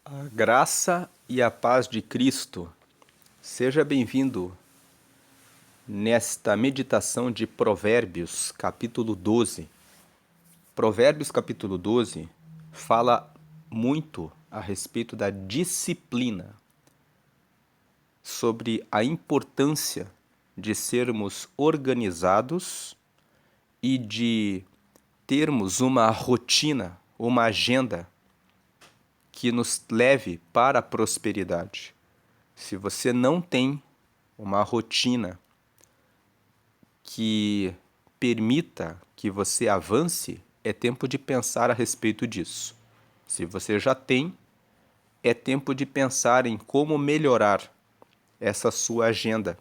A graça e a paz de Cristo. Seja bem-vindo nesta meditação de Provérbios, capítulo 12. Provérbios, capítulo 12, fala muito a respeito da disciplina, sobre a importância de sermos organizados e de termos uma rotina, uma agenda que nos leve para a prosperidade. Se você não tem uma rotina que permita que você avance, é tempo de pensar a respeito disso. Se você já tem, é tempo de pensar em como melhorar essa sua agenda,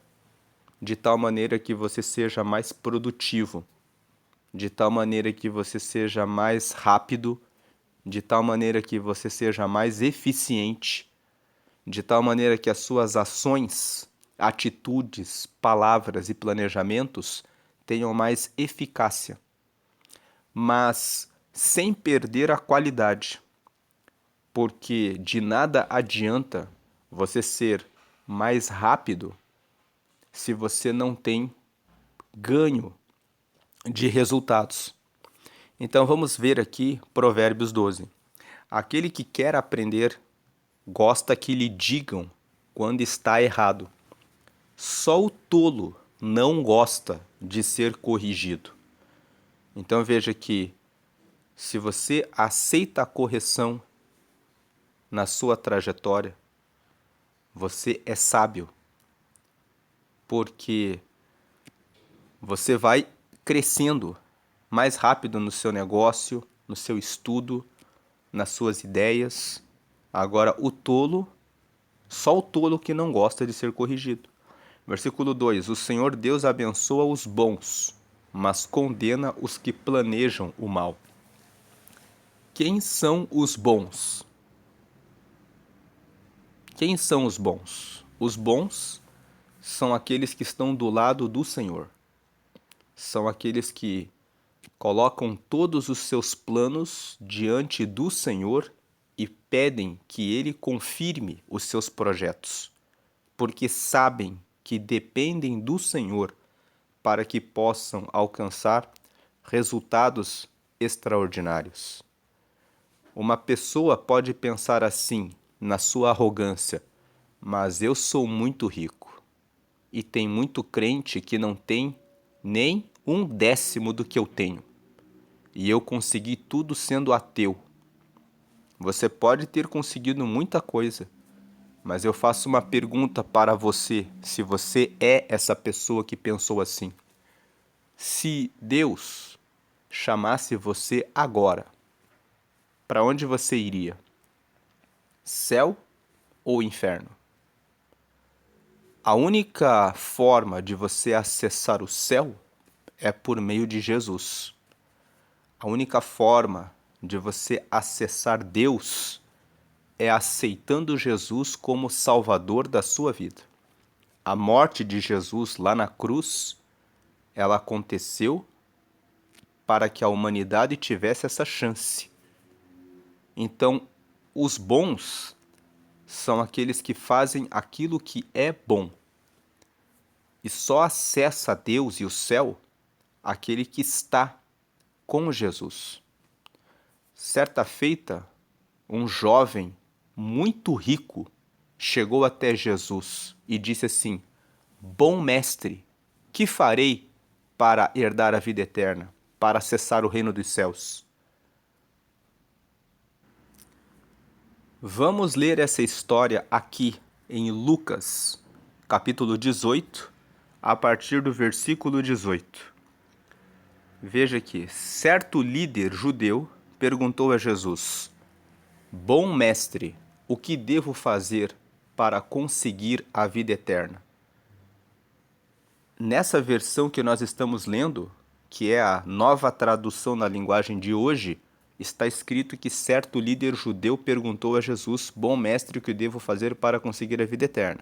de tal maneira que você seja mais produtivo, de tal maneira que você seja mais rápido, de tal maneira que você seja mais eficiente, de tal maneira que as suas ações, atitudes, palavras e planejamentos tenham mais eficácia, mas sem perder a qualidade, porque de nada adianta você ser mais rápido se você não tem ganho de resultados. Então vamos ver aqui Provérbios 12. Aquele que quer aprender gosta que lhe digam quando está errado. Só o tolo não gosta de ser corrigido. Então veja que se você aceita a correção na sua trajetória, você é sábio, porque você vai crescendo mais rápido no seu negócio, no seu estudo, nas suas ideias. Agora, só o tolo que não gosta de ser corrigido. Versículo 2: O Senhor Deus abençoa os bons, mas condena os que planejam o mal. Quem são os bons? Quem são os bons? Os bons são aqueles que estão do lado do Senhor. São aqueles que colocam todos os seus planos diante do Senhor e pedem que Ele confirme os seus projetos, porque sabem que dependem do Senhor para que possam alcançar resultados extraordinários. Uma pessoa pode pensar assim, na sua arrogância: mas eu sou muito rico. E tem muito crente que não tem nem 1/10 do que eu tenho. E eu consegui tudo sendo ateu. Você pode ter conseguido muita coisa, mas eu faço uma pergunta para você, se você é essa pessoa que pensou assim. Se Deus chamasse você agora, para onde você iria? Céu ou inferno? A única forma de você acessar o céu é por meio de Jesus. A única forma de você acessar Deus é aceitando Jesus como Salvador da sua vida. A morte de Jesus lá na cruz, ela aconteceu para que a humanidade tivesse essa chance. Então, os bons são aqueles que fazem aquilo que é bom. E só acessa a Deus e o céu aquele que está com Jesus. Certa feita, um jovem muito rico chegou até Jesus e disse assim: Bom mestre, que farei para herdar a vida eterna, para acessar o reino dos céus? Vamos ler essa história aqui em Lucas, capítulo 18, a partir do versículo 18. Veja que certo líder judeu perguntou a Jesus: Bom mestre, o que devo fazer para conseguir a vida eterna? Nessa versão que nós estamos lendo, que é a nova tradução na linguagem de hoje, está escrito que certo líder judeu perguntou a Jesus: Bom mestre, o que devo fazer para conseguir a vida eterna?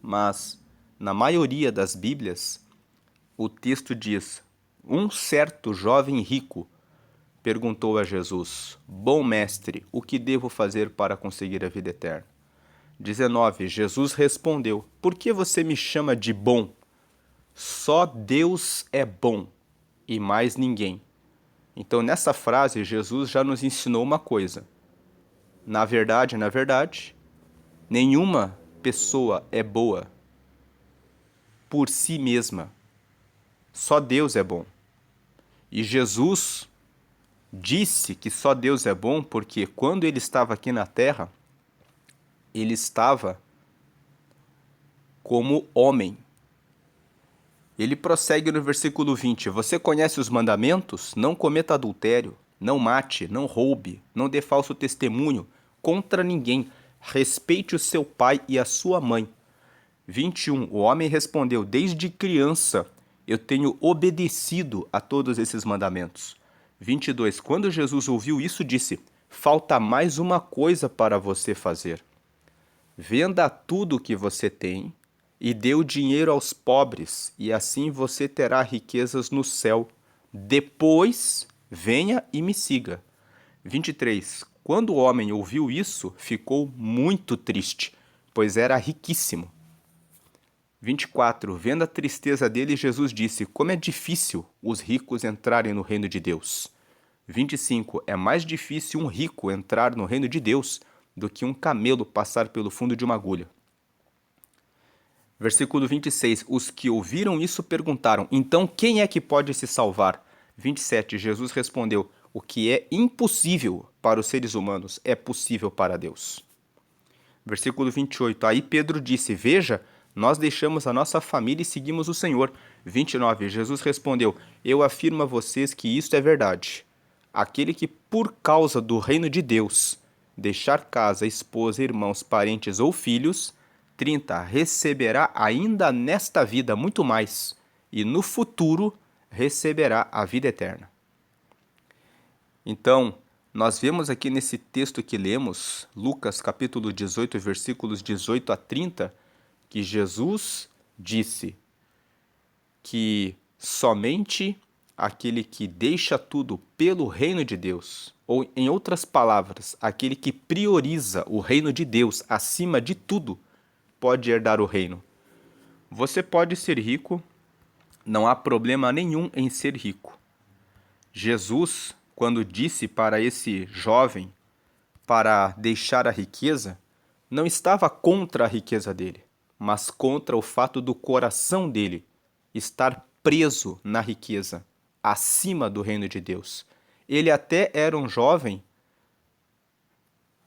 Mas, na maioria das Bíblias, o texto diz: Um certo jovem rico perguntou a Jesus: Bom mestre, o que devo fazer para conseguir a vida eterna? 19. Jesus respondeu: Por que você me chama de bom? Só Deus é bom e mais ninguém. Então, nessa frase, Jesus já nos ensinou uma coisa. Na verdade, nenhuma pessoa é boa por si mesma. Só Deus é bom. E Jesus disse que só Deus é bom porque quando ele estava aqui na terra, ele estava como homem. Ele prossegue no versículo 20: Você conhece os mandamentos? Não cometa adultério, não mate, não roube, não dê falso testemunho contra ninguém, respeite o seu pai e a sua mãe. 21. O homem respondeu: Desde criança eu tenho obedecido a todos esses mandamentos. 22. Quando Jesus ouviu isso, disse: Falta mais uma coisa para você fazer. Venda tudo o que você tem e dê o dinheiro aos pobres, e assim você terá riquezas no céu. Depois, venha e me siga. 23. Quando o homem ouviu isso, ficou muito triste, pois era riquíssimo. 24. Vendo a tristeza dele, Jesus disse: Como é difícil os ricos entrarem no reino de Deus. 25. É mais difícil um rico entrar no reino de Deus do que um camelo passar pelo fundo de uma agulha. Versículo 26. Os que ouviram isso perguntaram: Então quem é que pode se salvar? 27. Jesus respondeu: O que é impossível para os seres humanos é possível para Deus. Versículo 28. Aí Pedro disse: Veja, nós deixamos a nossa família e seguimos o Senhor. 29. Jesus respondeu: Eu afirmo a vocês que isto é verdade. Aquele que, por causa do reino de Deus, deixar casa, esposa, irmãos, parentes ou filhos, 30. Receberá ainda nesta vida muito mais, e no futuro receberá a vida eterna. Então, nós vemos aqui nesse texto que lemos, Lucas capítulo 18, versículos 18 a 30, que Jesus disse que somente aquele que deixa tudo pelo reino de Deus, ou em outras palavras, aquele que prioriza o reino de Deus acima de tudo, pode herdar o reino. Você pode ser rico, não há problema nenhum em ser rico. Jesus, quando disse para esse jovem para deixar a riqueza, não estava contra a riqueza dele, mas contra o fato do coração dele estar preso na riqueza, acima do reino de Deus. Ele até era um jovem,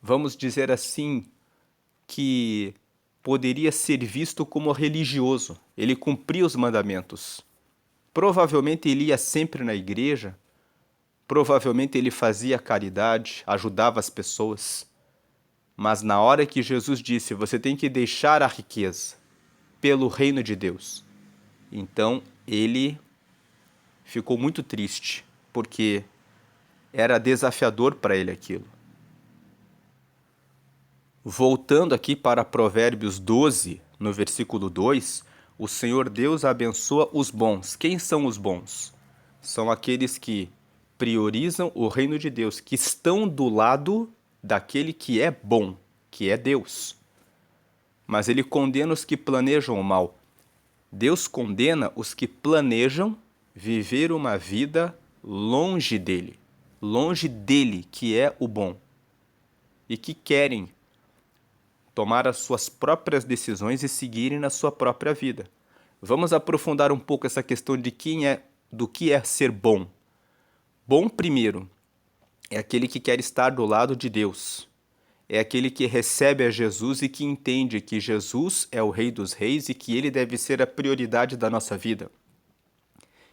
vamos dizer assim, que poderia ser visto como religioso. Ele cumpria os mandamentos. Provavelmente ele ia sempre na igreja, provavelmente ele fazia caridade, ajudava as pessoas. Mas na hora que Jesus disse: Você tem que deixar a riqueza pelo reino de Deus, então ele ficou muito triste, porque era desafiador para ele aquilo. Voltando aqui para Provérbios 12, no versículo 2, o Senhor Deus abençoa os bons. Quem são os bons? São aqueles que priorizam o reino de Deus, que estão do lado daquele que é bom, que é Deus. Mas ele condena os que planejam o mal. Deus condena os que planejam viver uma vida longe dele, que é o bom, e que querem tomar as suas próprias decisões e seguirem na sua própria vida. Vamos aprofundar um pouco essa questão do que é ser bom. Bom, primeiro, é aquele que quer estar do lado de Deus. É aquele que recebe a Jesus e que entende que Jesus é o Rei dos Reis e que ele deve ser a prioridade da nossa vida.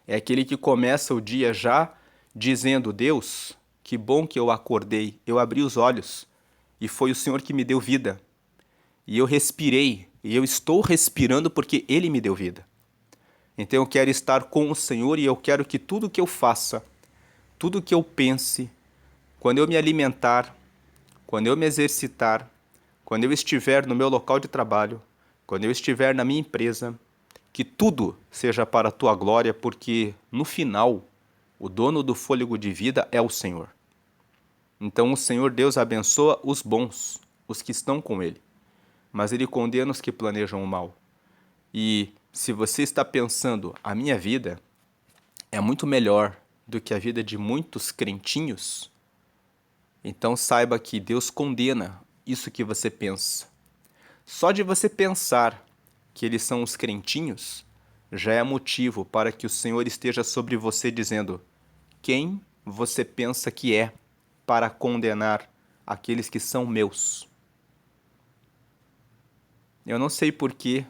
É aquele que começa o dia já dizendo: Deus, que bom que eu acordei, eu abri os olhos e foi o Senhor que me deu vida. E eu respirei, e eu estou respirando porque Ele me deu vida. Então eu quero estar com o Senhor e eu quero que tudo que eu faça, tudo que eu pense, quando eu me alimentar, quando eu me exercitar, quando eu estiver no meu local de trabalho, quando eu estiver na minha empresa, que tudo seja para a Tua glória, porque no final O dono do fôlego de vida é o Senhor. Então o Senhor Deus abençoa os bons, os que estão com Ele, mas Ele condena os que planejam o mal. E se você está pensando, a minha vida é muito melhor do que a vida de muitos crentinhos, então saiba que Deus condena isso que você pensa. Só de você pensar que eles são os crentinhos, já é motivo para que o Senhor esteja sobre você dizendo: quem você pensa que é para condenar aqueles que são meus? Eu não sei por que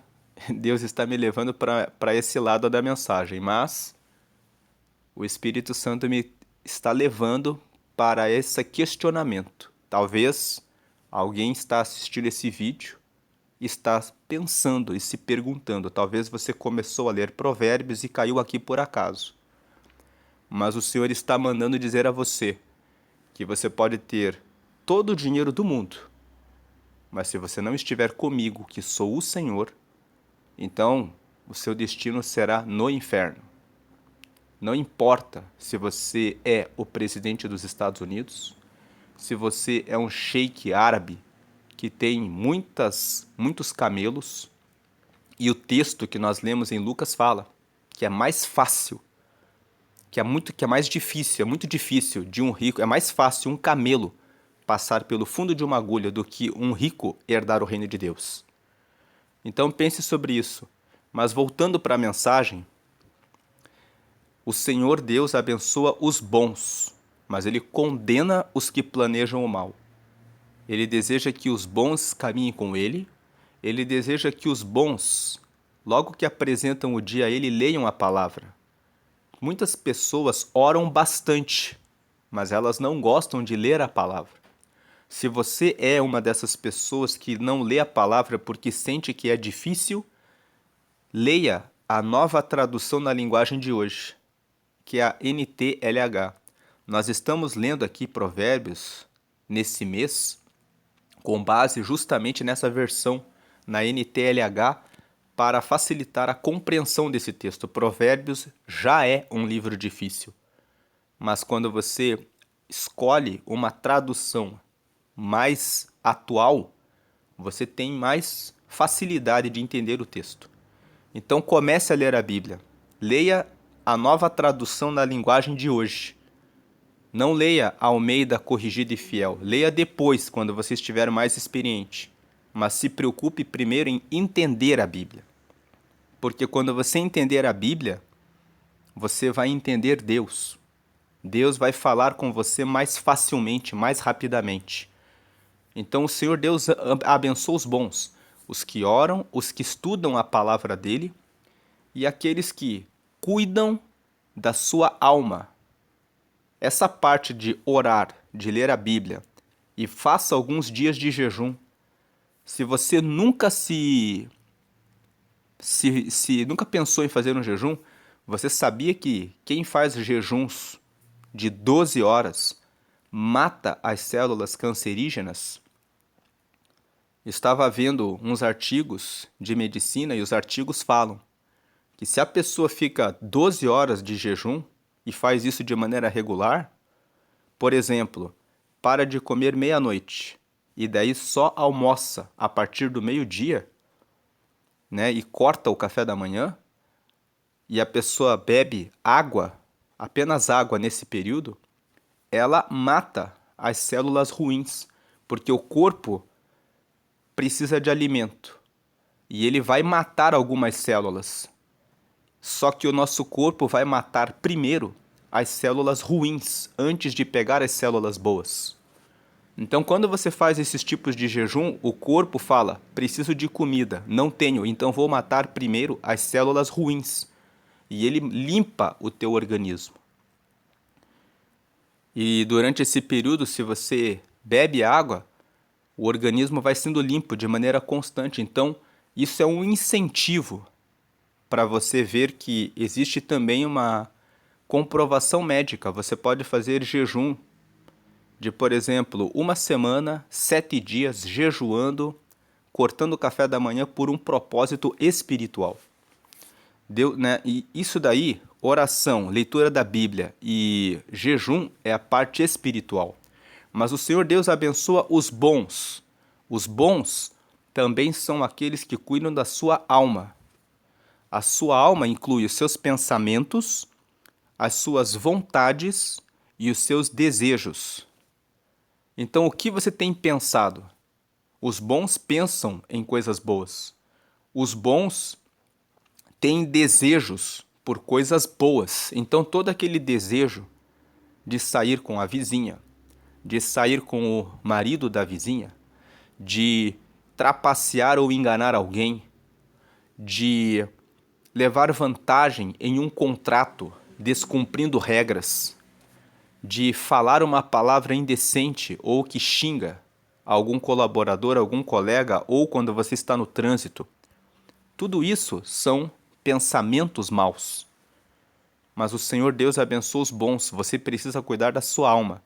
Deus está me levando para esse lado da mensagem, mas o Espírito Santo me está levando para esse questionamento. Talvez alguém está assistindo esse vídeo e está pensando e se perguntando. Talvez você começou a ler Provérbios e caiu aqui por acaso. Mas o Senhor está mandando dizer a você que você pode ter todo o dinheiro do mundo, mas se você não estiver comigo, que sou o Senhor, então o seu destino será no inferno. Não importa se você é o presidente dos Estados Unidos, se você é um sheik árabe que tem muitos camelos, e o texto que nós lemos em Lucas fala que é mais fácil, que é mais difícil, é muito difícil de um rico, é mais fácil um camelo passar pelo fundo de uma agulha do que um rico herdar o reino de Deus. Então pense sobre isso. Mas voltando para a mensagem, o Senhor Deus abençoa os bons, mas Ele condena os que planejam o mal. Ele deseja que os bons caminhem com Ele, Ele deseja que os bons, logo que apresentam o dia a Ele, leiam a palavra. Muitas pessoas oram bastante, mas elas não gostam de ler a palavra. Se você é uma dessas pessoas que não lê a palavra porque sente que é difícil, leia a nova tradução na linguagem de hoje, que é a NTLH. Nós estamos lendo aqui Provérbios nesse mês, com base justamente nessa versão, na NTLH, para facilitar a compreensão desse texto. Provérbios já é um livro difícil, mas quando você escolhe uma tradução mais atual, você tem mais facilidade de entender o texto. Então comece a ler a Bíblia. Leia a nova tradução na linguagem de hoje. Não leia a Almeida Corrigida e Fiel. Leia depois, quando você estiver mais experiente. Mas se preocupe primeiro em entender a Bíblia. Porque quando você entender a Bíblia, você vai entender Deus. Deus vai falar com você mais facilmente, mais rapidamente. Então o Senhor Deus abençoa os bons, os que oram, os que estudam a palavra dele e aqueles que cuidam da sua alma. Essa parte de orar, de ler a Bíblia e faça alguns dias de jejum. Se você nunca nunca pensou em fazer um jejum, você sabia que quem faz jejuns de 12 horas mata as células cancerígenas? Estava vendo uns artigos de medicina e os artigos falam que se a pessoa fica 12 horas de jejum e faz isso de maneira regular, por exemplo, para de comer meia-noite e daí só almoça a partir do meio-dia, né, e corta o café da manhã, e a pessoa bebe água, apenas água nesse período, ela mata as células ruins, porque o corpo precisa de alimento e ele vai matar algumas células. Só que o nosso corpo vai matar primeiro as células ruins antes de pegar as células boas. Então, quando você faz esses tipos de jejum, o corpo fala: preciso de comida, não tenho, então vou matar primeiro as células ruins. E ele limpa o teu organismo. E durante esse período, se você bebe água, o organismo vai sendo limpo de maneira constante. Então, isso é um incentivo para você ver que existe também uma comprovação médica. Você pode fazer jejum de, por exemplo, uma semana, 7 dias jejuando, cortando o café da manhã por um propósito espiritual. E isso daí oração, leitura da Bíblia e jejum é a parte espiritual. Mas o Senhor Deus abençoa os bons. Os bons também são aqueles que cuidam da sua alma. A sua alma inclui os seus pensamentos, as suas vontades e os seus desejos. Então, o que você tem pensado? Os bons pensam em coisas boas. Os bons têm desejos por coisas boas. Então, todo aquele desejo de sair com a vizinha, de sair com o marido da vizinha, de trapacear ou enganar alguém, de levar vantagem em um contrato, descumprindo regras, de falar uma palavra indecente ou que xinga algum colaborador, algum colega, ou quando você está no trânsito. Tudo isso são pensamentos maus. Mas o Senhor Deus abençoa os bons. Você precisa cuidar da sua alma,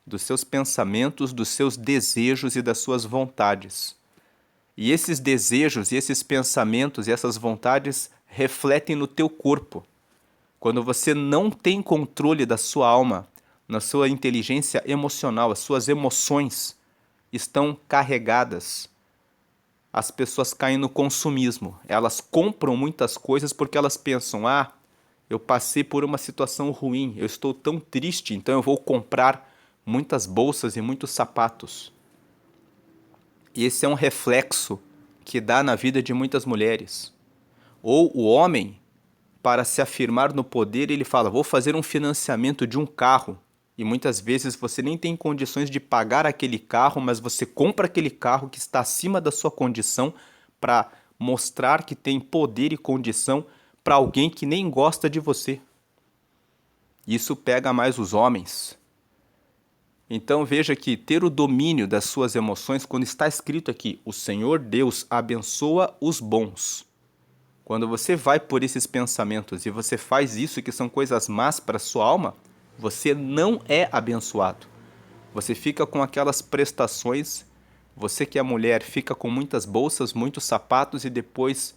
dos seus pensamentos, dos seus desejos e das suas vontades. E esses desejos e esses pensamentos e essas vontades refletem no teu corpo. Quando você não tem controle da sua alma, na sua inteligência emocional, as suas emoções estão carregadas. As pessoas caem no consumismo. Elas compram muitas coisas porque elas pensam: eu passei por uma situação ruim, eu estou tão triste, então eu vou comprar muitas bolsas e muitos sapatos. E esse é um reflexo que dá na vida de muitas mulheres. Ou o homem, para se afirmar no poder, ele fala: vou fazer um financiamento de um carro. E muitas vezes você nem tem condições de pagar aquele carro, mas você compra aquele carro que está acima da sua condição para mostrar que tem poder e condição para alguém que nem gosta de você. Isso pega mais os homens. Então veja que ter o domínio das suas emoções, quando está escrito aqui, o Senhor Deus abençoa os bons. Quando você vai por esses pensamentos e você faz isso que são coisas más para a sua alma, você não é abençoado. Você fica com aquelas prestações, você que é mulher fica com muitas bolsas, muitos sapatos e depois,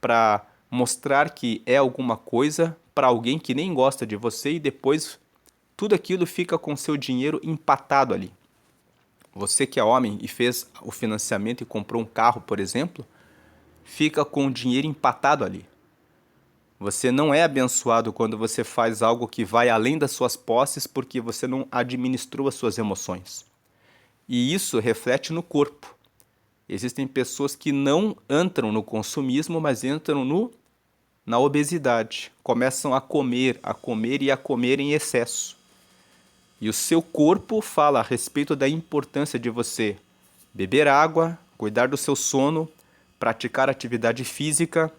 para mostrar que é alguma coisa para alguém que nem gosta de você, e depois tudo aquilo fica com seu dinheiro empatado ali. Você que é homem e fez o financiamento e comprou um carro, por exemplo, fica com o dinheiro empatado ali. Você não é abençoado quando você faz algo que vai além das suas posses porque você não administrou as suas emoções. E isso reflete no corpo. Existem pessoas que não entram no consumismo, mas entram na obesidade. Começam a comer e a comer em excesso. E o seu corpo fala a respeito da importância de você beber água, cuidar do seu sono, praticar atividade física,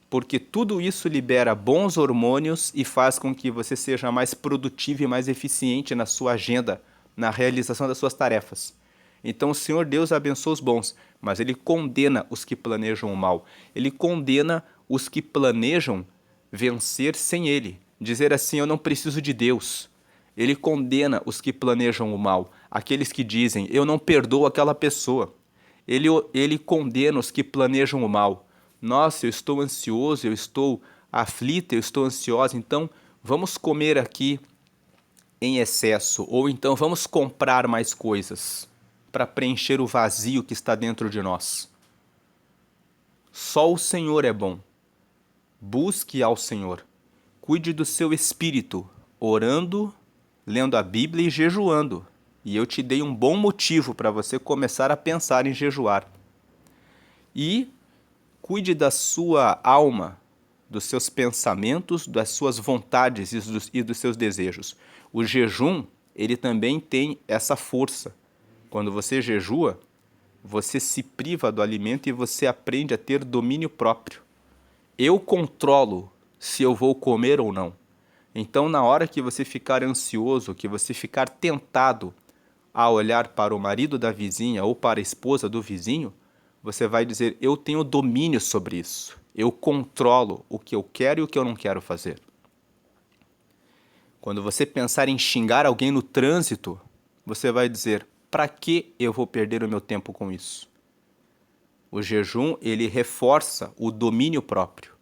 porque tudo isso libera bons hormônios e faz com que você seja mais produtivo e mais eficiente na sua agenda, na realização das suas tarefas. Então o Senhor Deus abençoa os bons, mas Ele condena os que planejam o mal. Ele condena os que planejam vencer sem Ele. Dizer assim: eu não preciso de Deus. Ele condena os que planejam o mal, aqueles que dizem: eu não perdoo aquela pessoa. Ele condena os que planejam o mal. Nossa, eu estou ansioso, eu estou aflita, eu estou ansiosa, então vamos comer aqui em excesso, ou então vamos comprar mais coisas para preencher o vazio que está dentro de nós. Só o Senhor é bom. Busque ao Senhor. Cuide do seu espírito, orando, lendo a Bíblia e jejuando. E eu te dei um bom motivo para você começar a pensar em jejuar. E cuide da sua alma, dos seus pensamentos, das suas vontades e dos seus desejos. O jejum, ele também tem essa força. Quando você jejua, você se priva do alimento e você aprende a ter domínio próprio. Eu controlo se eu vou comer ou não. Então, na hora que você ficar ansioso, que você ficar tentado a olhar para o marido da vizinha ou para a esposa do vizinho, você vai dizer: eu tenho domínio sobre isso. Eu controlo o que eu quero e o que eu não quero fazer. Quando você pensar em xingar alguém no trânsito, você vai dizer: para que eu vou perder o meu tempo com isso? O jejum, ele reforça o domínio próprio.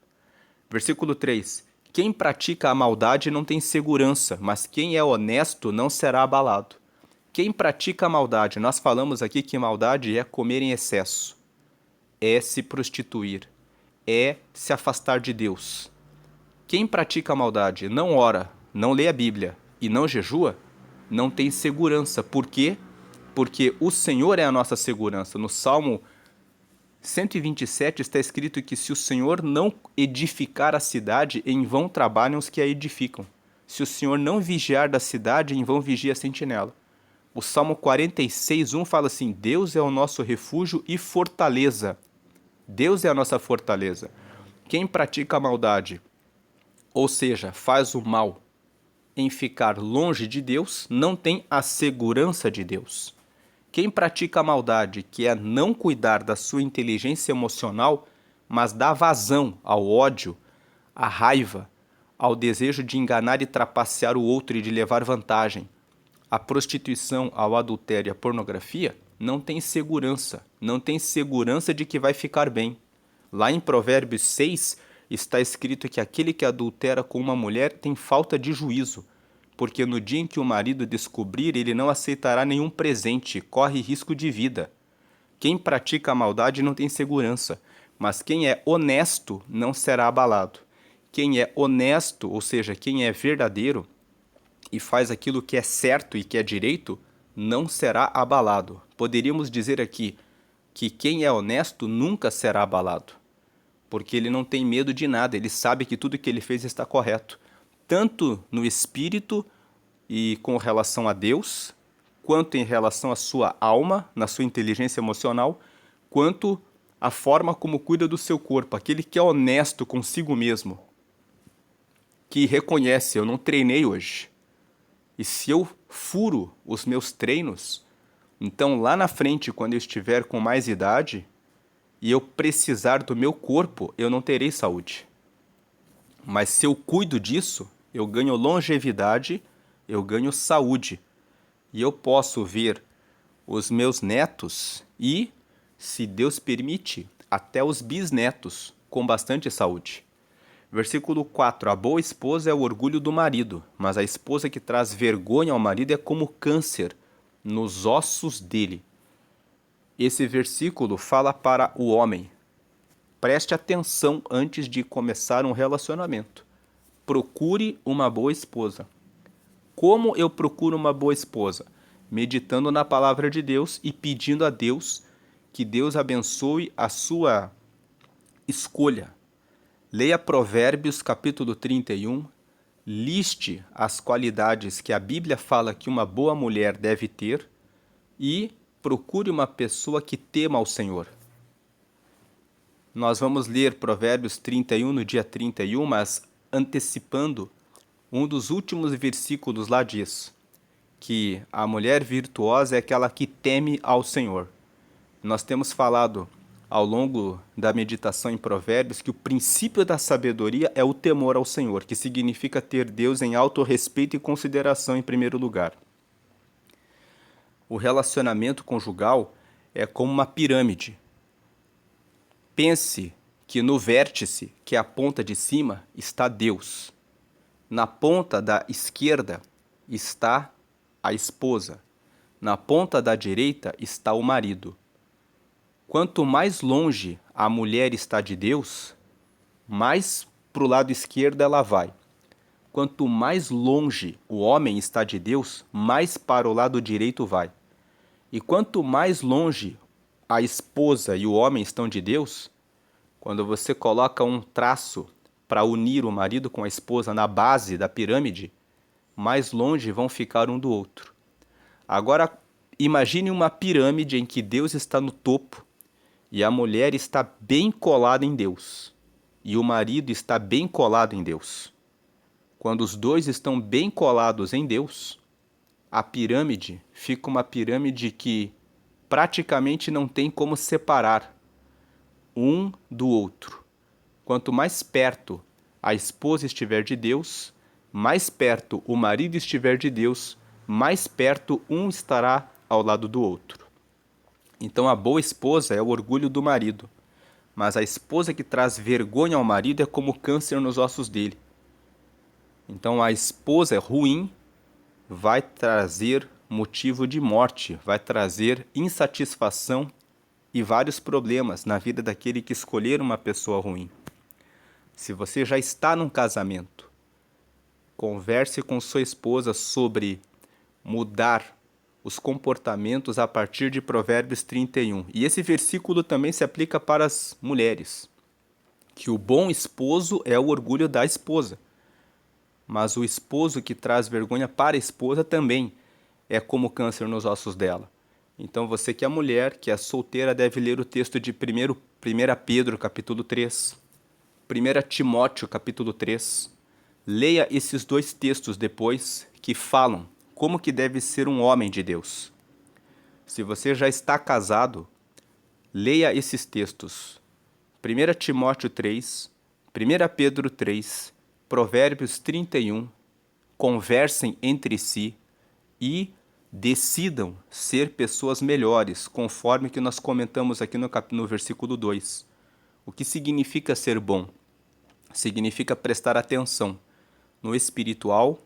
Versículo 3. Quem pratica a maldade não tem segurança, mas quem é honesto não será abalado. Quem pratica a maldade, nós falamos aqui que maldade é comer em excesso, é se prostituir, é se afastar de Deus. Quem pratica a maldade, não ora, não lê a Bíblia e não jejua, não tem segurança. Por quê? Porque o Senhor é a nossa segurança. No Salmo 127 está escrito que se o Senhor não edificar a cidade, em vão trabalham os que a edificam. Se o Senhor não vigiar da cidade, em vão vigia a sentinela. O Salmo 46:1 fala assim: Deus é o nosso refúgio e fortaleza. Deus é a nossa fortaleza. Quem pratica a maldade, ou seja, faz o mal em ficar longe de Deus, não tem a segurança de Deus. Quem pratica a maldade, que é não cuidar da sua inteligência emocional, mas dá vazão ao ódio, à raiva, ao desejo de enganar e trapacear o outro e de levar vantagem, à prostituição, ao adultério e à pornografia, não tem segurança. Não tem segurança de que vai ficar bem. Lá em Provérbios 6 está escrito que aquele que adultera com uma mulher tem falta de juízo, porque no dia em que o marido descobrir, ele não aceitará nenhum presente, corre risco de vida. Quem pratica a maldade não tem segurança, mas quem é honesto não será abalado. Quem é honesto, ou seja, quem é verdadeiro e faz aquilo que é certo e que é direito, não será abalado. Poderíamos dizer aqui que quem é honesto nunca será abalado, porque ele não tem medo de nada, ele sabe que tudo que ele fez está correto, tanto no espírito e com relação a Deus, quanto em relação à sua alma, na sua inteligência emocional, quanto a forma como cuida do seu corpo, aquele que é honesto consigo mesmo, que reconhece: eu não treinei hoje, e se eu furo os meus treinos, então lá na frente, quando eu estiver com mais idade e eu precisar do meu corpo, eu não terei saúde. Mas se eu cuido disso, eu ganho longevidade, eu ganho saúde. E eu posso ver os meus netos e, se Deus permite, até os bisnetos com bastante saúde. Versículo 4. A boa esposa é o orgulho do marido, mas a esposa que traz vergonha ao marido é como câncer nos ossos dele. Esse versículo fala para o homem: preste atenção antes de começar um relacionamento. Procure uma boa esposa. Como eu procuro uma boa esposa? Meditando na palavra de Deus e pedindo a Deus que Deus abençoe a sua escolha. Leia Provérbios capítulo 31, liste as qualidades que a Bíblia fala que uma boa mulher deve ter e procure uma pessoa que tema ao Senhor. Nós vamos ler Provérbios 31 no dia 31, mas antecipando, um dos últimos versículos lá diz que a mulher virtuosa é aquela que teme ao Senhor. Nós temos falado ao longo da meditação em Provérbios que o princípio da sabedoria é o temor ao Senhor, que significa ter Deus em alto respeito e consideração em primeiro lugar. O relacionamento conjugal é como uma pirâmide. Pense que no vértice, que é a ponta de cima, está Deus. Na ponta da esquerda está a esposa. Na ponta da direita está o marido. Quanto mais longe a mulher está de Deus, mais para o lado esquerdo ela vai. Quanto mais longe o homem está de Deus, mais para o lado direito vai. E quanto mais longe a esposa e o homem estão de Deus, quando você coloca um traço para unir o marido com a esposa na base da pirâmide, mais longe vão ficar um do outro. Agora, imagine uma pirâmide em que Deus está no topo e a mulher está bem colada em Deus, e o marido está bem colado em Deus. Quando os dois estão bem colados em Deus, a pirâmide fica uma pirâmide que praticamente não tem como separar um do outro. Quanto mais perto a esposa estiver de Deus, mais perto o marido estiver de Deus, mais perto um estará ao lado do outro. Então a boa esposa é o orgulho do marido, mas a esposa que traz vergonha ao marido é como câncer nos ossos dele. Então a esposa ruim vai trazer motivo de morte, vai trazer insatisfação e vários problemas na vida daquele que escolher uma pessoa ruim. Se você já está num casamento, converse com sua esposa sobre mudar os comportamentos a partir de Provérbios 31. E esse versículo também se aplica para as mulheres, que o bom esposo é o orgulho da esposa. Mas o esposo que traz vergonha para a esposa também é como câncer nos ossos dela. Então você que é mulher, que é solteira, deve ler o texto de 1 Pedro, capítulo 3, 1 Timóteo, capítulo 3. Leia esses dois textos depois que falam como que deve ser um homem de Deus. Se você já está casado, leia esses textos. 1 Timóteo 3, 1 Pedro 3, Provérbios 31, conversem entre si e decidam ser pessoas melhores, conforme que nós comentamos aqui no versículo 2. O que significa ser bom? Significa prestar atenção no espiritual,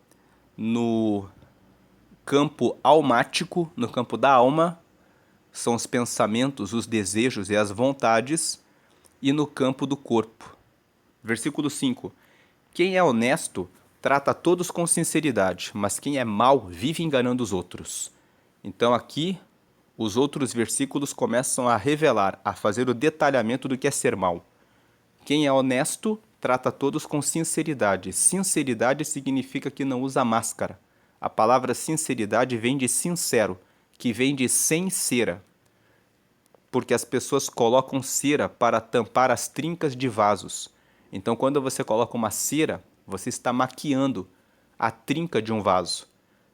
no campo almático, no campo da alma, são os pensamentos, os desejos e as vontades, e no campo do corpo. Versículo 5. Quem é honesto trata todos com sinceridade, mas quem é mau vive enganando os outros. Então aqui, os outros versículos começam a revelar, a fazer o detalhamento do que é ser mau. Quem é honesto trata todos com sinceridade. Sinceridade significa que não usa máscara. A palavra sinceridade vem de sincero, que vem de sem cera, porque as pessoas colocam cera para tampar as trincas de vasos. Então, quando você coloca uma cera, você está maquiando a trinca de um vaso.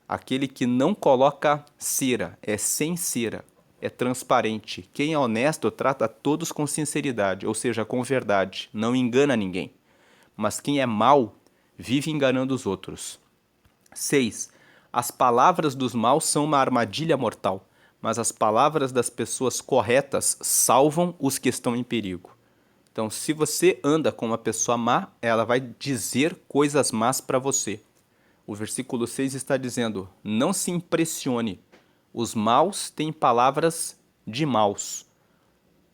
Aquele que não coloca cera é sem cera, é transparente. Quem é honesto trata todos com sinceridade, ou seja, com verdade, não engana ninguém. Mas quem é mau vive enganando os outros. 6. As palavras dos maus são uma armadilha mortal, mas as palavras das pessoas corretas salvam os que estão em perigo. Então, se você anda com uma pessoa má, ela vai dizer coisas más para você. O versículo 6 está dizendo: não se impressione, os maus têm palavras de maus,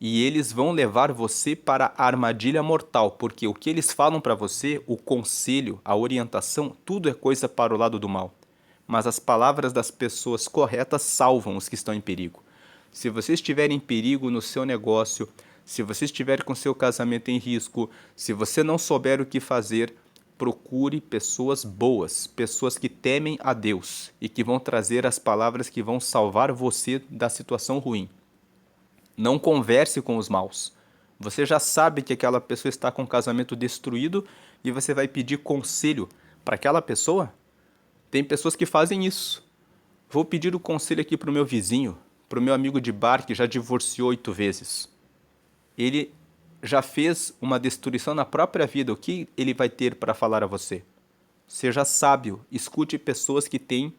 e eles vão levar você para a armadilha mortal, porque o que eles falam para você, o conselho, a orientação, tudo é coisa para o lado do mal. Mas as palavras das pessoas corretas salvam os que estão em perigo. Se você estiver em perigo no seu negócio, se você estiver com seu casamento em risco, se você não souber o que fazer, procure pessoas boas, pessoas que temem a Deus e que vão trazer as palavras que vão salvar você da situação ruim. Não converse com os maus. Você já sabe que aquela pessoa está com o casamento destruído e você vai pedir conselho para aquela pessoa? Tem pessoas que fazem isso. Vou pedir o conselho aqui para o meu vizinho, para o meu amigo de bar que já divorciou 8 vezes. Ele já fez uma destruição na própria vida. O que ele vai ter para falar a você? Seja sábio, escute pessoas que têm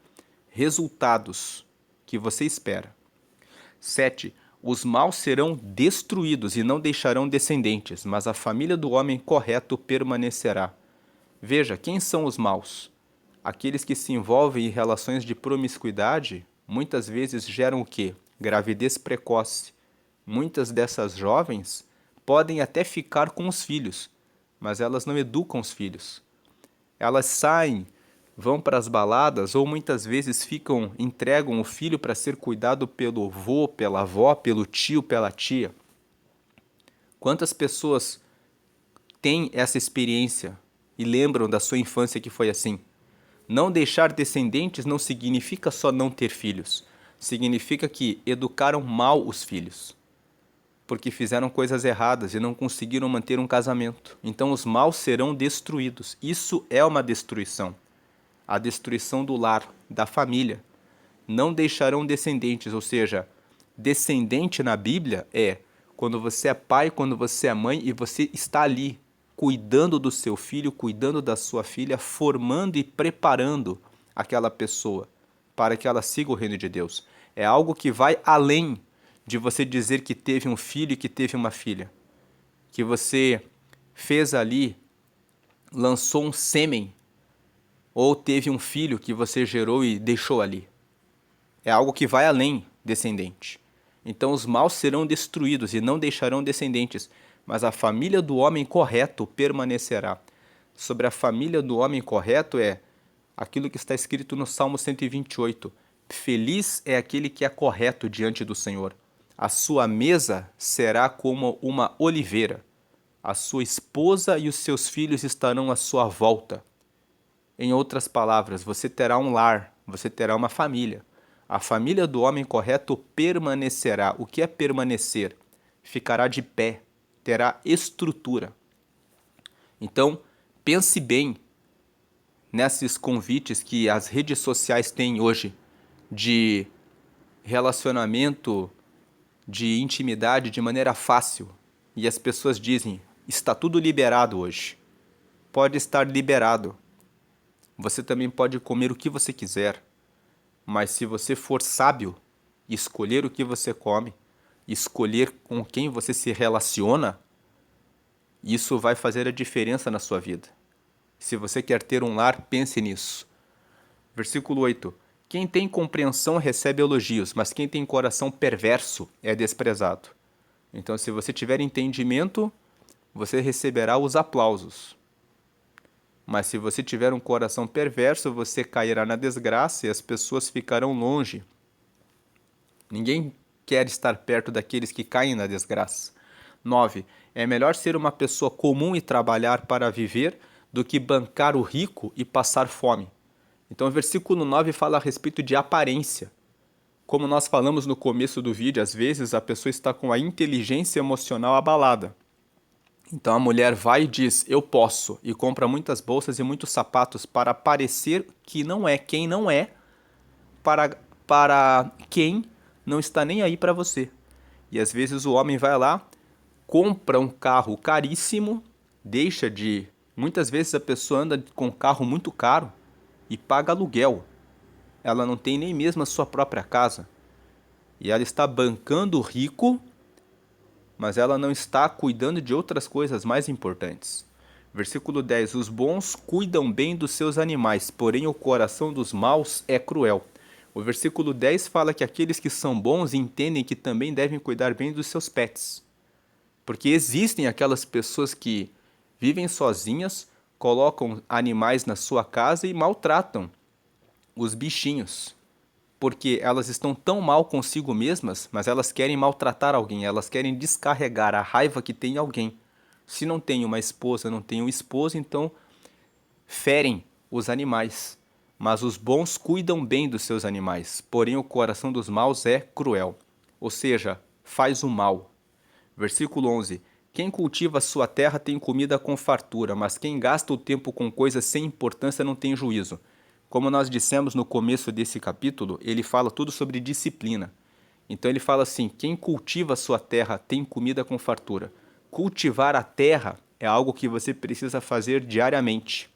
resultados que você espera. 7. Os maus serão destruídos e não deixarão descendentes, mas a família do homem correto permanecerá. Veja, quem são os maus? Aqueles que se envolvem em relações de promiscuidade, muitas vezes geram o quê? Gravidez precoce. Muitas dessas jovens podem até ficar com os filhos, mas elas não educam os filhos. Elas saem, vão para as baladas ou muitas vezes entregam o filho para ser cuidado pelo avô, pela avó, pelo tio, pela tia. Quantas pessoas têm essa experiência e lembram da sua infância que foi assim? Não deixar descendentes não significa só não ter filhos. Significa que educaram mal os filhos, porque fizeram coisas erradas e não conseguiram manter um casamento. Então os maus serão destruídos. Isso é uma destruição. A destruição do lar, da família. Não deixarão descendentes, ou seja, descendente na Bíblia é quando você é pai, quando você é mãe e você está ali cuidando do seu filho, cuidando da sua filha, formando e preparando aquela pessoa para que ela siga o reino de Deus. É algo que vai além de você dizer que teve um filho e que teve uma filha. Que você fez ali, lançou um sêmen ou teve um filho que você gerou e deixou ali. É algo que vai além descendente. Então os maus serão destruídos e não deixarão descendentes, mas a família do homem correto permanecerá. Sobre a família do homem correto é aquilo que está escrito no Salmo 128. Feliz é aquele que é correto diante do Senhor. A sua mesa será como uma oliveira. A sua esposa e os seus filhos estarão à sua volta. Em outras palavras, você terá um lar, você terá uma família. A família do homem correto permanecerá. O que é permanecer? Ficará de pé, terá estrutura. Então, pense bem nesses convites que as redes sociais têm hoje de relacionamento, de intimidade de maneira fácil. E as pessoas dizem, está tudo liberado hoje. Pode estar liberado. Você também pode comer o que você quiser. Mas se você for sábio, escolher o que você come, escolher com quem você se relaciona, isso vai fazer a diferença na sua vida. Se você quer ter um lar, pense nisso. Versículo 8. Quem tem compreensão recebe elogios, mas quem tem coração perverso é desprezado. Então, se você tiver entendimento, você receberá os aplausos. Mas se você tiver um coração perverso, você cairá na desgraça e as pessoas ficarão longe. Ninguém quer estar perto daqueles que caem na desgraça. 9. É melhor ser uma pessoa comum e trabalhar para viver do que bancar o rico e passar fome. Então o versículo 9 fala a respeito de aparência. Como nós falamos no começo do vídeo, às vezes a pessoa está com a inteligência emocional abalada. Então a mulher vai e diz, eu posso, e compra muitas bolsas e muitos sapatos para parecer que não é quem não é, para quem não está nem aí para você. E às vezes o homem vai lá, compra um carro caríssimo, muitas vezes a pessoa anda com um carro muito caro e paga aluguel. Ela não tem nem mesmo a sua própria casa. E ela está bancando o rico, mas ela não está cuidando de outras coisas mais importantes. Versículo 10. Os bons cuidam bem dos seus animais, porém o coração dos maus é cruel. O versículo 10 fala que aqueles que são bons entendem que também devem cuidar bem dos seus pets. Porque existem aquelas pessoas que vivem sozinhas, colocam animais na sua casa e maltratam os bichinhos. Porque elas estão tão mal consigo mesmas, mas elas querem maltratar alguém, elas querem descarregar a raiva que tem em alguém. Se não tem uma esposa, não tem um esposo, então ferem os animais. Mas os bons cuidam bem dos seus animais, porém o coração dos maus é cruel, ou seja, faz o mal. Versículo 11. Quem cultiva a sua terra tem comida com fartura, mas quem gasta o tempo com coisas sem importância não tem juízo. Como nós dissemos no começo desse capítulo, ele fala tudo sobre disciplina. Então ele fala assim, quem cultiva a sua terra tem comida com fartura. Cultivar a terra é algo que você precisa fazer diariamente.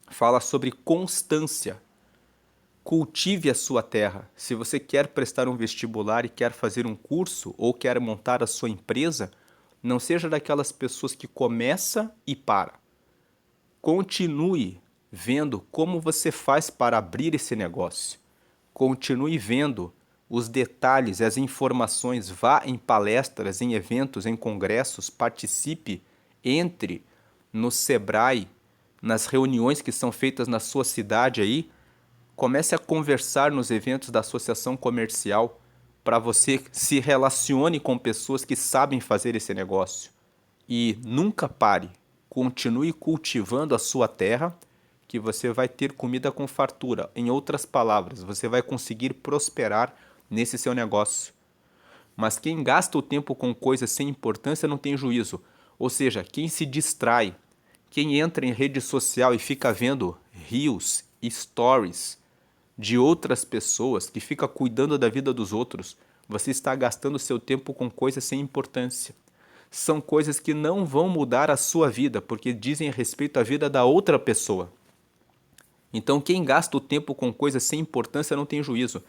Fala sobre constância. Cultive a sua terra. Se você quer prestar um vestibular e quer fazer um curso ou quer montar a sua empresa, não seja daquelas pessoas que começa e para. Continue vendo como você faz para abrir esse negócio. Continue vendo os detalhes, as informações, vá em palestras, em eventos, em congressos, participe, entre no Sebrae, nas reuniões que são feitas na sua cidade aí, comece a conversar nos eventos da associação comercial para você se relacione com pessoas que sabem fazer esse negócio. E nunca pare, continue cultivando a sua terra, que você vai ter comida com fartura. Em outras palavras, você vai conseguir prosperar nesse seu negócio. Mas quem gasta o tempo com coisas sem importância não tem juízo. Ou seja, quem se distrai, quem entra em rede social e fica vendo reels, stories de outras pessoas, que fica cuidando da vida dos outros, você está gastando seu tempo com coisas sem importância. São coisas que não vão mudar a sua vida, porque dizem respeito à vida da outra pessoa. Então, quem gasta o tempo com coisas sem importância não tem juízo.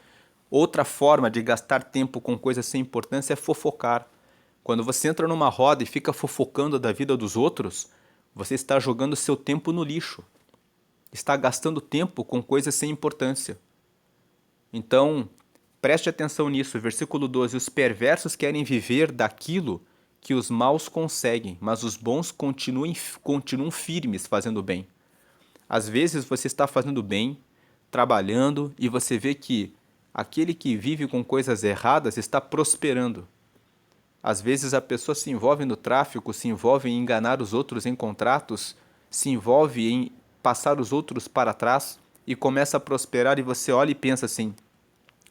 Outra forma de gastar tempo com coisas sem importância é fofocar. Quando você entra numa roda e fica fofocando da vida dos outros, você está jogando seu tempo no lixo. está gastando tempo com coisas sem importância. Então, preste atenção nisso. Versículo 12. Os perversos querem viver daquilo que os maus conseguem, mas os bons continuam firmes fazendo bem. Às vezes você está fazendo bem, trabalhando, e você vê que aquele que vive com coisas erradas está prosperando. Às vezes a pessoa se envolve no tráfico, se envolve em enganar os outros em contratos, se envolve em passar os outros para trás e começa a prosperar, e você olha e pensa assim,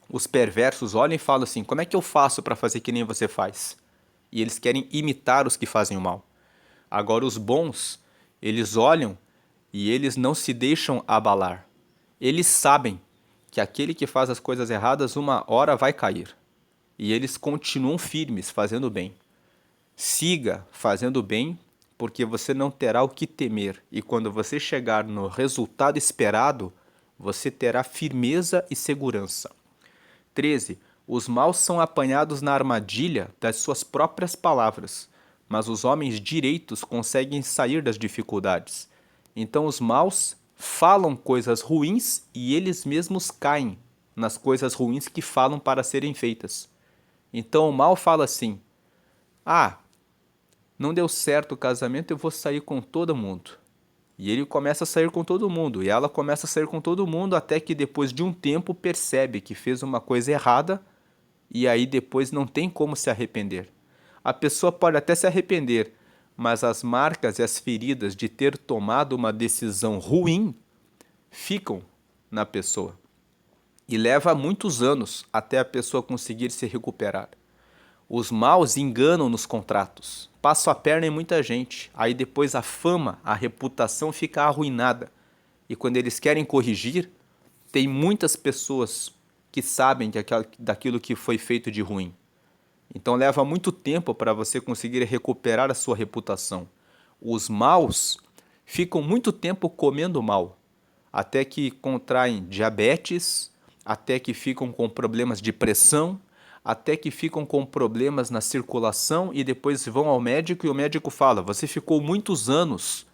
os perversos olham e falam assim, como é que eu faço para fazer que nem você faz? E eles querem imitar os que fazem o mal. Agora os bons, eles olham e eles não se deixam abalar. Eles sabem que aquele que faz as coisas erradas uma hora vai cair. E eles continuam firmes fazendo bem. Siga fazendo bem, porque você não terá o que temer. E quando você chegar no resultado esperado, você terá firmeza e segurança. 13. Os maus são apanhados na armadilha das suas próprias palavras, mas os homens direitos conseguem sair das dificuldades. Então os maus falam coisas ruins e eles mesmos caem nas coisas ruins que falam para serem feitas. Então o mal fala assim, não deu certo o casamento, eu vou sair com todo mundo. E ele começa a sair com todo mundo, e ela começa a sair com todo mundo, até que depois de um tempo percebe que fez uma coisa errada, e aí depois não tem como se arrepender. A pessoa pode até se arrepender, mas as marcas e as feridas de ter tomado uma decisão ruim ficam na pessoa. E leva muitos anos até a pessoa conseguir se recuperar. Os maus enganam nos contratos, passam a perna em muita gente, aí depois a fama, a reputação fica arruinada. E quando eles querem corrigir, tem muitas pessoas que sabem daquilo que foi feito de ruim. Então leva muito tempo para você conseguir recuperar a sua reputação. Os maus ficam muito tempo comendo mal, até que contraem diabetes, até que ficam com problemas de pressão, até que ficam com problemas na circulação e depois vão ao médico e o médico fala, você ficou muitos anos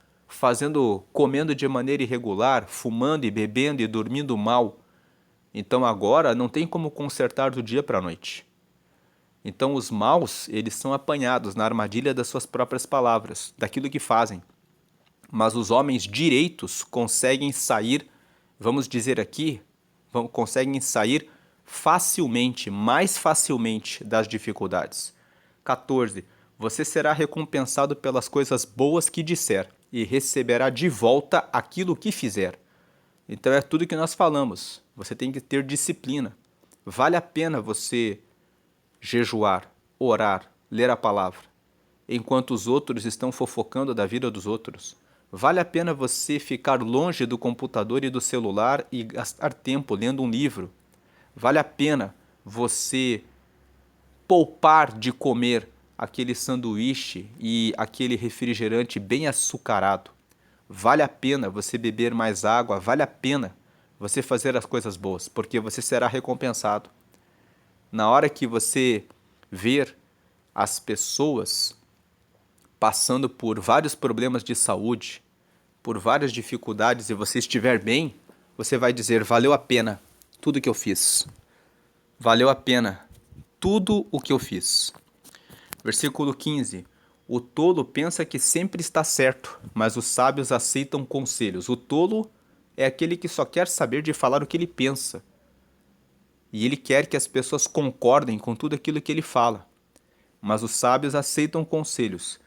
comendo de maneira irregular, fumando e bebendo e dormindo mal. Então agora não tem como consertar do dia para a noite. Então os maus, eles são apanhados na armadilha das suas próprias palavras, daquilo que fazem. Mas os homens direitos conseguem sair, vamos dizer aqui, conseguem sair facilmente, mais facilmente das dificuldades. 14. Você será recompensado pelas coisas boas que disser e receberá de volta aquilo que fizer. Então é tudo que nós falamos. Você tem que ter disciplina. Vale a pena você jejuar, orar, ler a palavra, enquanto os outros estão fofocando da vida dos outros. Vale a pena você ficar longe do computador e do celular e gastar tempo lendo um livro. Vale a pena você poupar de comer aquele sanduíche e aquele refrigerante bem açucarado. Vale a pena você beber mais água, vale a pena você fazer as coisas boas, porque você será recompensado. Na hora que você ver as pessoas passando por vários problemas de saúde, por várias dificuldades e você estiver bem, você vai dizer, valeu a pena tudo que eu fiz. Valeu a pena tudo o que eu fiz. Versículo 15. O tolo pensa que sempre está certo, mas os sábios aceitam conselhos. O tolo é aquele que só quer saber de falar o que ele pensa. E ele quer que as pessoas concordem com tudo aquilo que ele fala. Mas os sábios aceitam conselhos.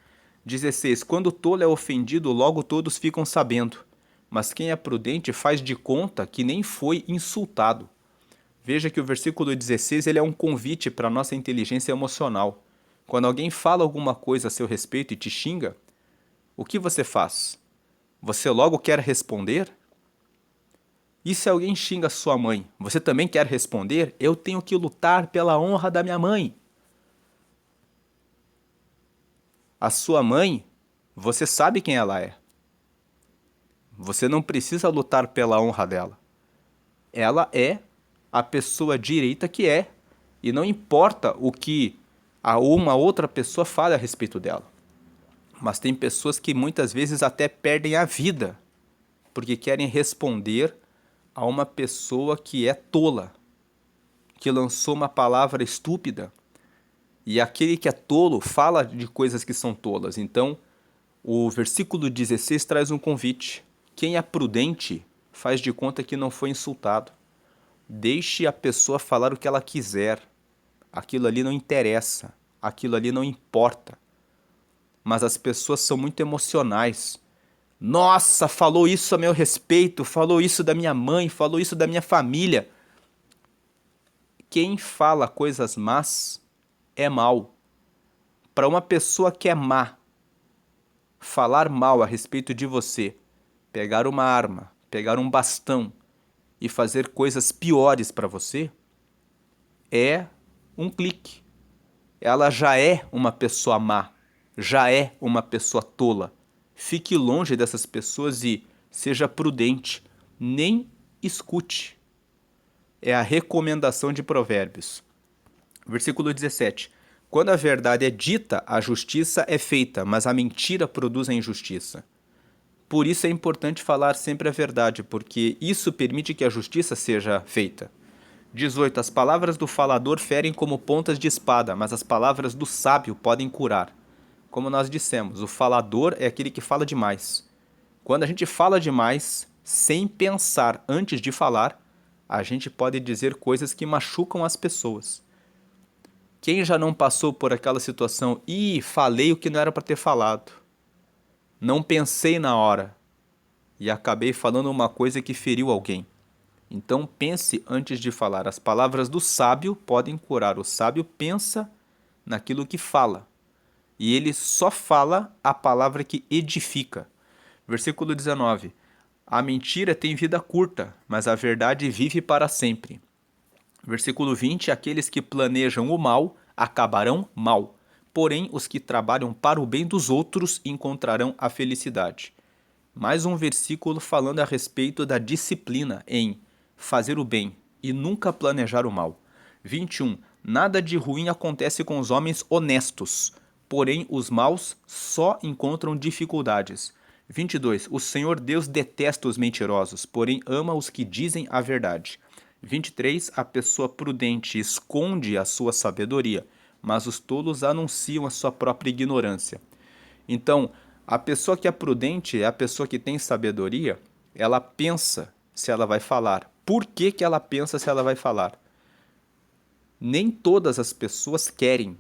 16. Quando o tolo é ofendido, logo todos ficam sabendo. Mas quem é prudente faz de conta que nem foi insultado. Veja que o versículo 16 ele é um convite para a nossa inteligência emocional. Quando alguém fala alguma coisa a seu respeito e te xinga, o que você faz? Você logo quer responder? E se alguém xinga sua mãe, você também quer responder? Eu tenho que lutar pela honra da minha mãe. A sua mãe, você sabe quem ela é. Você não precisa lutar pela honra dela. Ela é a pessoa direita que é. E não importa o que uma outra pessoa fale a respeito dela. Mas tem pessoas que muitas vezes até perdem a vida porque querem responder a uma pessoa que é tola, que lançou uma palavra estúpida. E aquele que é tolo fala de coisas que são tolas. Então, o versículo 16 traz um convite. Quem é prudente faz de conta que não foi insultado. Deixe a pessoa falar o que ela quiser. Aquilo ali não interessa. Aquilo ali não importa. Mas as pessoas são muito emocionais. Nossa, falou isso a meu respeito, falou isso da minha mãe, falou isso da minha família. Quem fala coisas más é mal. Para uma pessoa que é má, falar mal a respeito de você, pegar uma arma, pegar um bastão e fazer coisas piores para você, é um clique. Ela já é uma pessoa má, já é uma pessoa tola. Fique longe dessas pessoas e seja prudente. Nem escute. É a recomendação de Provérbios. Versículo 17. Quando a verdade é dita, a justiça é feita, mas a mentira produz a injustiça. Por isso é importante falar sempre a verdade, porque isso permite que a justiça seja feita. 18. As palavras do falador ferem como pontas de espada, mas as palavras do sábio podem curar. Como nós dissemos, o falador é aquele que fala demais. Quando a gente fala demais, sem pensar antes de falar, a gente pode dizer coisas que machucam as pessoas. Quem já não passou por aquela situação e falei o que não era para ter falado? Não pensei na hora e acabei falando uma coisa que feriu alguém. Então pense antes de falar. As palavras do sábio podem curar. O sábio pensa naquilo que fala. E ele só fala a palavra que edifica. Versículo 19. A mentira tem vida curta, mas a verdade vive para sempre. Versículo 20. Aqueles que planejam o mal acabarão mal. Porém, os que trabalham para o bem dos outros encontrarão a felicidade. Mais um versículo falando a respeito da disciplina em fazer o bem e nunca planejar o mal. 21. Nada de ruim acontece com os homens honestos, porém os maus só encontram dificuldades. 22. O Senhor Deus detesta os mentirosos, porém ama os que dizem a verdade. 23. A pessoa prudente esconde a sua sabedoria, mas os tolos anunciam a sua própria ignorância. Então, a pessoa que é prudente é a pessoa que tem sabedoria, ela pensa se ela vai falar. Por que que ela pensa se ela vai falar? Nem todas as pessoas querem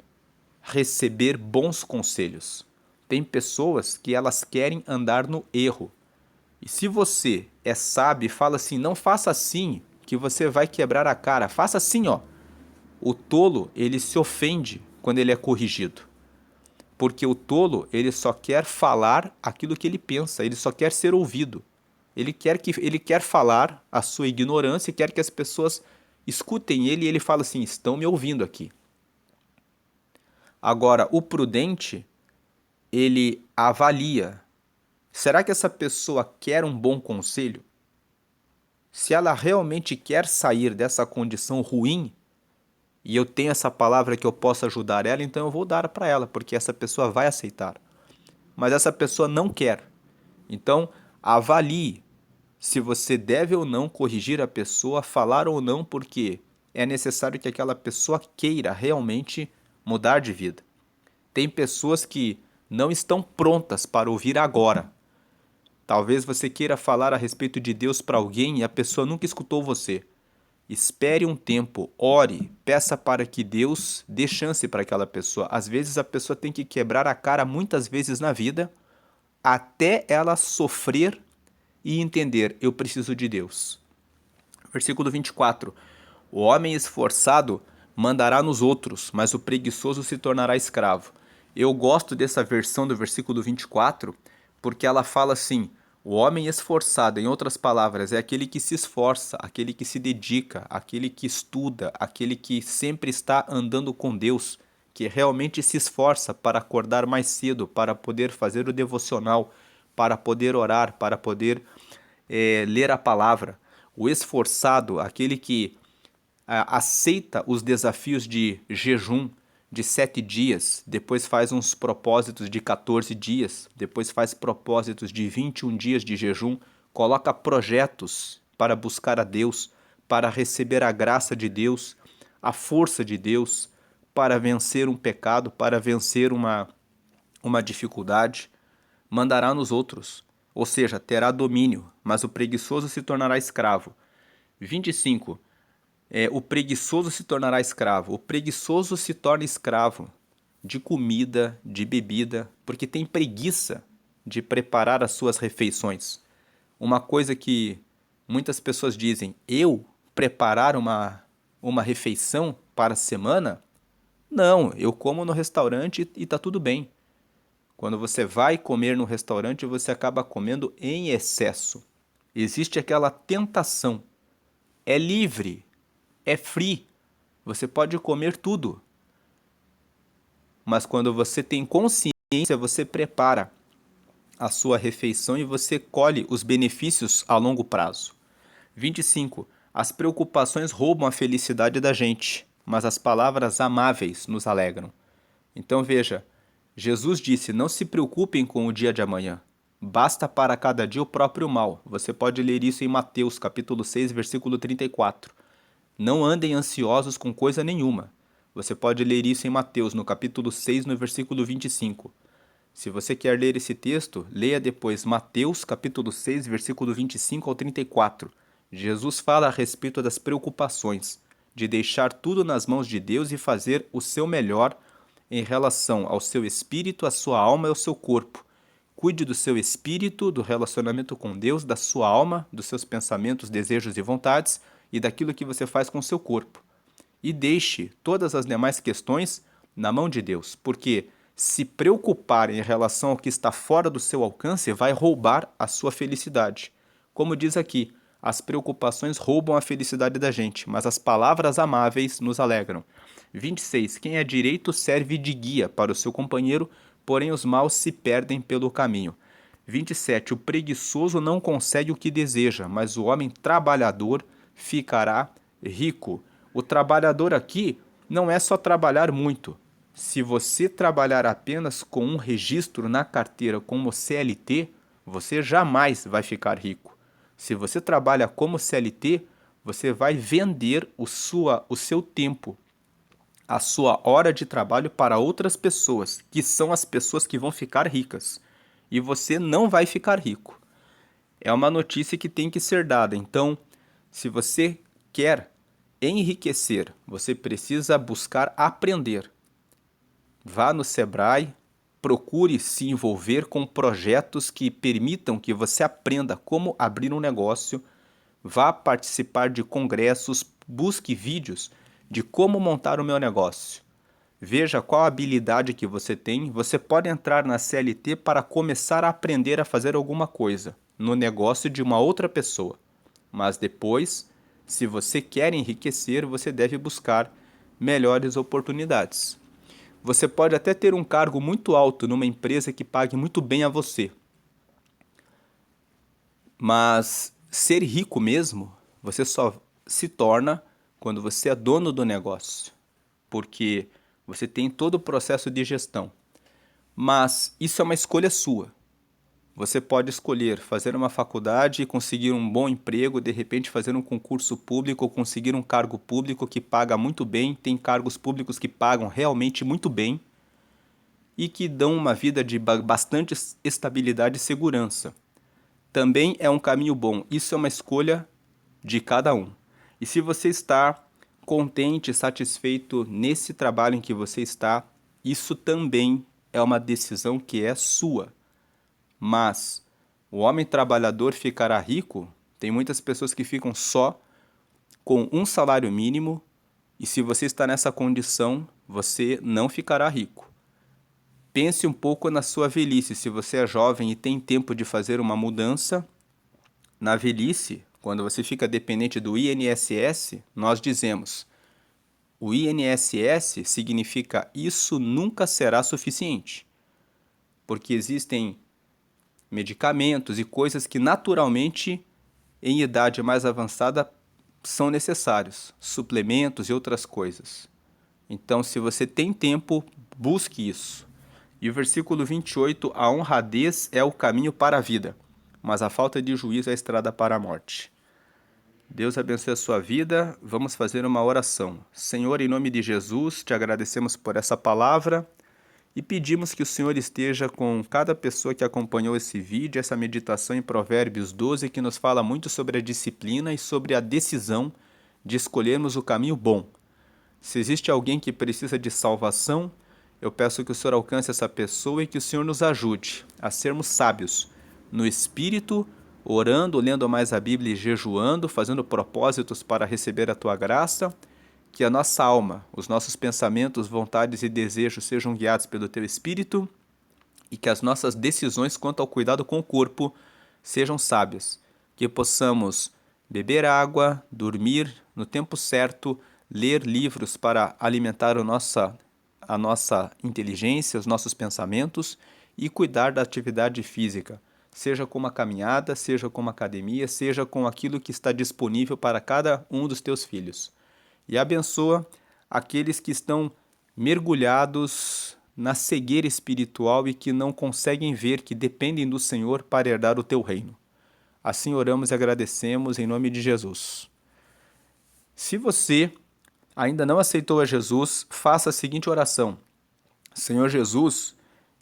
receber bons conselhos. Tem pessoas que elas querem andar no erro. E se você é sábio e fala assim, não faça assim, que você vai quebrar a cara. Faça assim, ó. O tolo, ele se ofende quando ele é corrigido. Porque o tolo, ele só quer falar aquilo que ele pensa, ele só quer ser ouvido. Ele quer falar a sua ignorância e quer que as pessoas escutem ele e ele fala assim, estão me ouvindo aqui. Agora, o prudente, ele avalia. Será que essa pessoa quer um bom conselho? Se ela realmente quer sair dessa condição ruim, e eu tenho essa palavra que eu posso ajudar ela, então eu vou dar para ela, porque essa pessoa vai aceitar. Mas essa pessoa não quer. Então, avalie se você deve ou não corrigir a pessoa, falar ou não, porque é necessário que aquela pessoa queira realmente mudar de vida. Tem pessoas que não estão prontas para ouvir agora. Talvez você queira falar a respeito de Deus para alguém e a pessoa nunca escutou você. Espere um tempo, ore, peça para que Deus dê chance para aquela pessoa. Às vezes a pessoa tem que quebrar a cara muitas vezes na vida até ela sofrer e entender, eu preciso de Deus. Versículo 24. O homem esforçado mandará nos outros, mas o preguiçoso se tornará escravo. Eu gosto dessa versão do versículo 24, porque ela fala assim, o homem esforçado, em outras palavras, é aquele que se esforça, aquele que se dedica, aquele que estuda, aquele que sempre está andando com Deus, que realmente se esforça para acordar mais cedo, para poder fazer o devocional, para poder orar, para poder ler a palavra. O esforçado, aquele que aceita os desafios de jejum de 7 dias, depois faz uns propósitos de 14 dias, depois faz propósitos de 21 dias de jejum, coloca projetos para buscar a Deus, para receber a graça de Deus, a força de Deus, para vencer um pecado, para vencer uma dificuldade, mandará nos outros, ou seja, terá domínio, mas o preguiçoso se tornará escravo. 25. O preguiçoso se tornará escravo. O preguiçoso se torna escravo de comida, de bebida, porque tem preguiça de preparar as suas refeições. Uma coisa que muitas pessoas dizem, eu preparar uma refeição para a semana? Não, eu como no restaurante e está tudo bem. Quando você vai comer no restaurante, você acaba comendo em excesso. Existe aquela tentação. É livre, é free. Você pode comer tudo. Mas quando você tem consciência, você prepara a sua refeição e você colhe os benefícios a longo prazo. 25. As preocupações roubam a felicidade da gente, mas as palavras amáveis nos alegram. Então veja, Jesus disse, não se preocupem com o dia de amanhã. Basta para cada dia o próprio mal. Você pode ler isso em Mateus, capítulo 6, versículo 34. Não andem ansiosos com coisa nenhuma. Você pode ler isso em Mateus, no capítulo 6, no versículo 25. Se você quer ler esse texto, leia depois Mateus, capítulo 6, versículo 25 ao 34. Jesus fala a respeito das preocupações, de deixar tudo nas mãos de Deus e fazer o seu melhor em relação ao seu espírito, à sua alma e ao seu corpo. Cuide do seu espírito, do relacionamento com Deus, da sua alma, dos seus pensamentos, desejos e vontades e daquilo que você faz com o seu corpo. E deixe todas as demais questões na mão de Deus, porque se preocupar em relação ao que está fora do seu alcance vai roubar a sua felicidade. Como diz aqui, as preocupações roubam a felicidade da gente, mas as palavras amáveis nos alegram. 26. Quem é direito serve de guia para o seu companheiro, porém os maus se perdem pelo caminho. 27. O preguiçoso não consegue o que deseja, mas o homem trabalhador ficará rico. O trabalhador aqui não é só trabalhar muito. Se você trabalhar apenas com um registro na carteira como CLT, você jamais vai ficar rico. Se você trabalha como CLT, você vai vender o seu tempo, a sua hora de trabalho para outras pessoas, que são as pessoas que vão ficar ricas. E você não vai ficar rico. É uma notícia que tem que ser dada. Então, se você quer enriquecer, você precisa buscar aprender. Vá no Sebrae, procure se envolver com projetos que permitam que você aprenda como abrir um negócio, vá participar de congressos, busque vídeos de como montar o meu negócio. Veja qual habilidade que você tem. Você pode entrar na CLT para começar a aprender a fazer alguma coisa no negócio de uma outra pessoa. Mas depois, se você quer enriquecer, você deve buscar melhores oportunidades. Você pode até ter um cargo muito alto numa empresa que pague muito bem a você. Mas ser rico mesmo, você só se torna quando você é dono do negócio. Porque você tem todo o processo de gestão. Mas isso é uma escolha sua. Você pode escolher fazer uma faculdade e conseguir um bom emprego, de repente fazer um concurso público ou conseguir um cargo público que paga muito bem. Tem cargos públicos que pagam realmente muito bem e que dão uma vida de bastante estabilidade e segurança. Também é um caminho bom. Isso é uma escolha de cada um. E se você está contente e satisfeito nesse trabalho em que você está, isso também é uma decisão que é sua. Mas o homem trabalhador ficará rico? Tem muitas pessoas que ficam só com um salário mínimo e se você está nessa condição, você não ficará rico. Pense um pouco na sua velhice. Se você é jovem e tem tempo de fazer uma mudança, na velhice, quando você fica dependente do INSS, nós dizemos: o INSS significa isso nunca será suficiente, porque existem medicamentos e coisas que naturalmente em idade mais avançada são necessários, suplementos e outras coisas. Então, se você tem tempo, busque isso. E o versículo 28, a honradez é o caminho para a vida. mas a falta de juízo é a estrada para a morte. Deus abençoe a sua vida. Vamos fazer uma oração. Senhor, em nome de Jesus, te agradecemos por essa palavra e pedimos que o Senhor esteja com cada pessoa que acompanhou esse vídeo, essa meditação em Provérbios 12, que nos fala muito sobre a disciplina e sobre a decisão de escolhermos o caminho bom. Se existe alguém que precisa de salvação, eu peço que o Senhor alcance essa pessoa e que o Senhor nos ajude a sermos sábios no Espírito, orando, lendo mais a Bíblia e jejuando, fazendo propósitos para receber a Tua graça, que a nossa alma, os nossos pensamentos, vontades e desejos sejam guiados pelo Teu Espírito e que as nossas decisões quanto ao cuidado com o corpo sejam sábias, que possamos beber água, dormir no tempo certo, ler livros para alimentar a nossa inteligência, os nossos pensamentos e cuidar da atividade física, seja com uma caminhada, seja com uma academia, seja com aquilo que está disponível para cada um dos teus filhos. E abençoa aqueles que estão mergulhados na cegueira espiritual e que não conseguem ver que dependem do Senhor para herdar o teu reino. Assim oramos e agradecemos em nome de Jesus. Se você ainda não aceitou a Jesus, faça a seguinte oração: Senhor Jesus,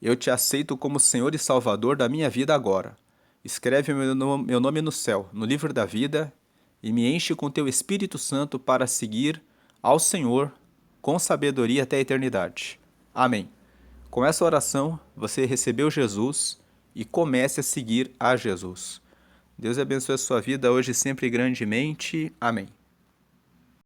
eu te aceito como Senhor e Salvador da minha vida agora. Escreve meu nome no céu, no livro da vida, e me enche com teu Espírito Santo para seguir ao Senhor com sabedoria até a eternidade. Amém. Com essa oração, você recebeu Jesus e comece a seguir a Jesus. Deus abençoe a sua vida hoje sempre grandemente. Amém.